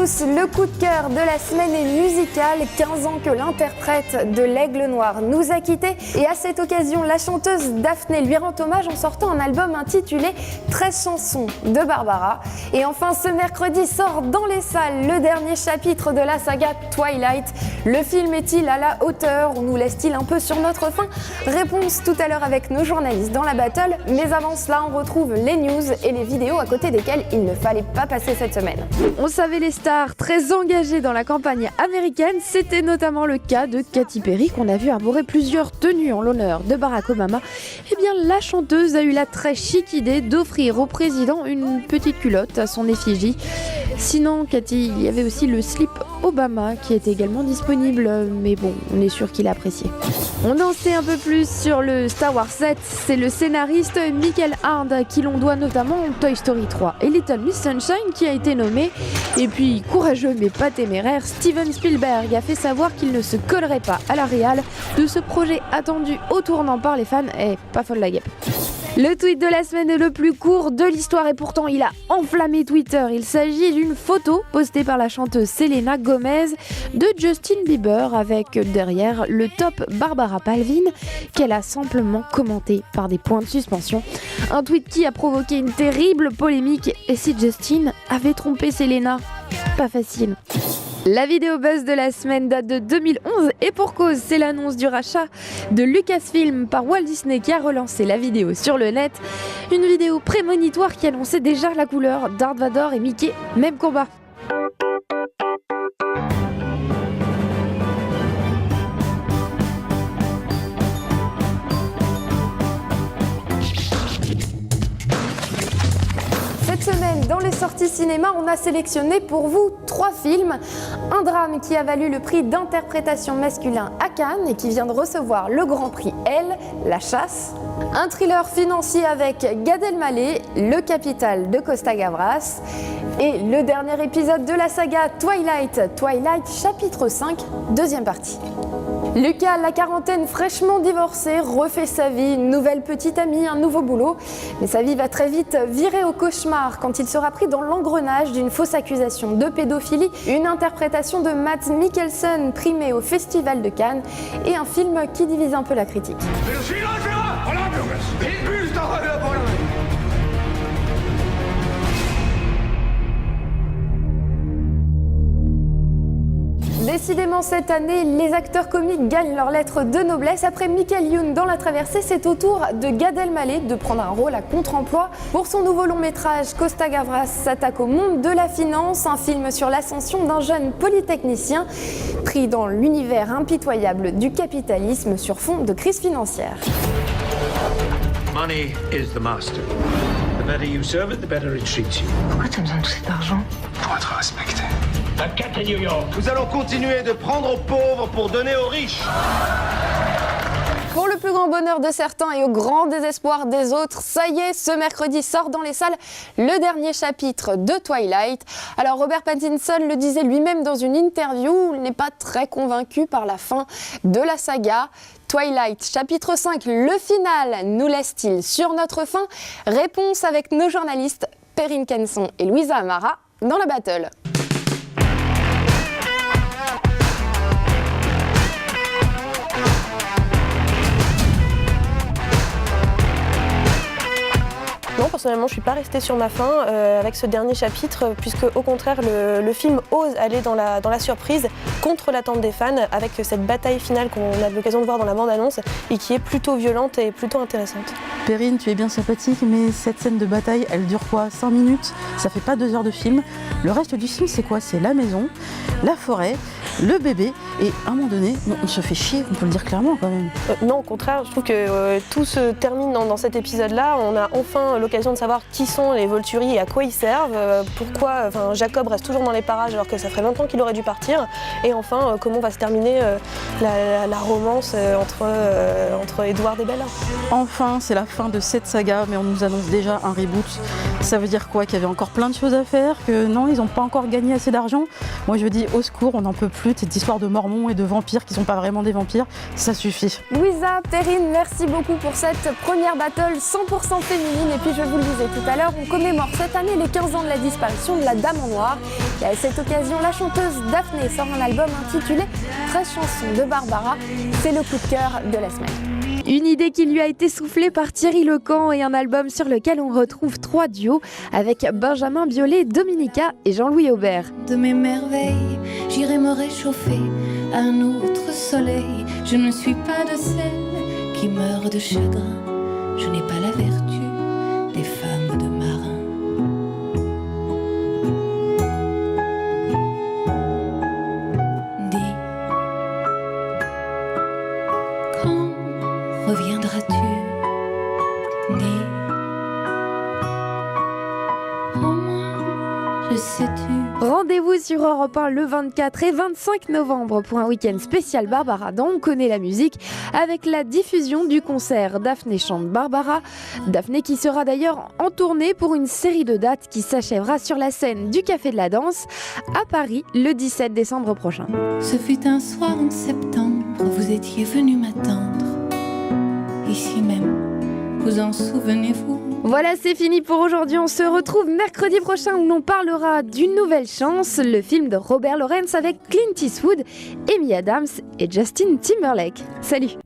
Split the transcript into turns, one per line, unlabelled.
tous, le coup de cœur de la semaine est musical. 15 ans que l'interprète de l'Aigle Noir nous a quittés. Et à cette occasion, la chanteuse Daphné lui rend hommage en sortant un album intitulé 13 chansons de Barbara. Et enfin, ce mercredi sort dans les salles le dernier chapitre de la saga Twilight. Le film est-il à la hauteur ou nous laisse-t-il un peu sur notre faim? Réponse tout à l'heure avec nos journalistes dans la battle. Mais avant cela, on retrouve les news et les vidéos à côté desquelles il ne fallait pas passer cette semaine. On savait les stars très engagées dans la campagne américaine. C'était notamment le cas de Katy Perry qu'on a vu arborer plusieurs tenues en l'honneur de Barack Obama. Eh bien, la chanteuse a eu la très chic idée d'offrir au président une petite culotte à son effigie. Sinon, Katy, il y avait aussi le slip Obama qui était également disponible, mais bon, on est sûr qu'il a apprécié. On en sait un peu plus sur le Star Wars 7, c'est le scénariste Michael Hard à qui l'on doit notamment Toy Story 3 et Little Miss Sunshine qui a été nommé. Et puis, courageux mais pas téméraire, Steven Spielberg a fait savoir qu'il ne se collerait pas à la réal de ce projet attendu au tournant par les fans et pas folle la guêpe. Le tweet de la semaine est le plus court de l'histoire et pourtant il a enflammé Twitter. Il s'agit d'une photo postée par la chanteuse Selena Gomez de Justin Bieber avec derrière le top Barbara Palvin qu'elle a simplement commenté par des points de suspension. Un tweet qui a provoqué une terrible polémique et si Justin avait trompé Selena, pas facile. La vidéo buzz de la semaine date de 2011 et pour cause, c'est l'annonce du rachat de Lucasfilm par Walt Disney qui a relancé la vidéo sur le net. Une vidéo prémonitoire qui annonçait déjà la couleur Darth Vader et Mickey, même combat. Cette semaine, dans les sorties cinéma, on a sélectionné pour vous 3 films. Un drame qui a valu le prix d'interprétation masculin à Cannes et qui vient de recevoir le grand prix Elle, La Chasse. Un thriller financier avec Gad Elmaleh, Le Capital de Costa Gavras. Et le dernier épisode de la saga Twilight, Twilight chapitre 5, deuxième partie. Lucas, la quarantaine, fraîchement divorcé, refait sa vie, une nouvelle petite amie, un nouveau boulot. Mais sa vie va très vite virer au cauchemar quand il sera pris dans l'engrenage d'une fausse accusation de pédophilie, une interprétation de Mads Mikkelsen primée au Festival de Cannes et un film qui divise un peu la critique. Décidément, cette année, les acteurs comiques gagnent leur lettre de noblesse. Après Michael Youn dans La Traversée, c'est au tour de Gad Elmaleh de prendre un rôle à contre-emploi. Pour son nouveau long métrage, Costa Gavras s'attaque au monde de la finance, un film sur l'ascension d'un jeune polytechnicien pris dans l'univers impitoyable du capitalisme sur fond de crise financière.
Money is the master. The better you serve it, the better it treats you.
Pourquoi tu as besoin de tout cet argent?
Pour être respecté.
New York.
Nous allons continuer de prendre aux pauvres pour donner aux riches.
Pour le plus grand bonheur de certains et au grand désespoir des autres, ça y est, ce mercredi sort dans les salles le dernier chapitre de Twilight. Alors Robert Pattinson le disait lui-même dans une interview, il n'est pas très convaincu par la fin de la saga. Twilight, chapitre 5, le final nous laisse-t-il sur notre faim? Réponse avec nos journalistes Perrine Kenson et Louisa Amara dans la battle.
Non, personnellement, je ne suis pas restée sur ma faim avec ce dernier chapitre, puisque au contraire, le film ose aller dans la surprise contre l'attente des fans, avec cette bataille finale qu'on a l'occasion de voir dans la bande-annonce et qui est plutôt violente et plutôt intéressante.
Perrine, tu es bien sympathique, mais cette scène de bataille, elle dure quoi? 5 minutes? Ça fait pas 2 heures de film. Le reste du film, c'est quoi? C'est la maison, la forêt, le bébé, et à un moment donné, on se fait chier, on peut le dire clairement quand même.
Non, au contraire, je trouve que tout se termine dans cet épisode-là. On a enfin l'occasion de savoir qui sont les Volturi et à quoi ils servent, pourquoi Jacob reste toujours dans les parages alors que ça ferait longtemps qu'il aurait dû partir, et enfin comment va se terminer la romance entre Edward et Bella.
Enfin, c'est la fin de cette saga, mais on nous annonce déjà un reboot. Ça veut dire quoi? Qu'il y avait encore plein de choses à faire, que non, ils n'ont pas encore gagné assez d'argent? Moi je dis au secours, on n'en peut plus. flûte et d'histoires de mormons et de vampires qui sont pas vraiment des vampires, ça suffit.
Louisa, Perrine, merci beaucoup pour cette première battle 100% féminine. Et puis je vous le disais tout à l'heure, on commémore cette année les 15 ans de la disparition de la Dame en Noir. Et à cette occasion, la chanteuse Daphné sort un album intitulé 13 chansons de Barbara. C'est le coup de cœur de la semaine. Une idée qui lui a été soufflée par Thierry Lecamp et un album sur lequel on retrouve 3 duos avec Benjamin Biolay, Dominica et Jean-Louis Aubert.
De mes merveilles, j'irai me réchauffer à un autre soleil. Je ne suis pas de celles qui meurent de chagrin. Je n'ai pas la vertu des femmes de marins. Dis, quand reviendras-tu? Dis, au moins je sais-tu.
Rendez-vous sur Europe 1 le 24 et 25 novembre pour un week-end spécial Barbara dans On connaît la musique avec la diffusion du concert Daphné chante Barbara. Daphné qui sera d'ailleurs en tournée pour une série de dates qui s'achèvera sur la scène du Café de la Danse à Paris le 17 décembre prochain.
Ce fut un soir en septembre, vous étiez venu m'attendre, ici même, vous en souvenez-vous?
Voilà, c'est fini pour aujourd'hui. On se retrouve mercredi prochain où l'on parlera d'une nouvelle chance, le film de Robert Lawrence avec Clint Eastwood, Amy Adams et Justin Timberlake. Salut!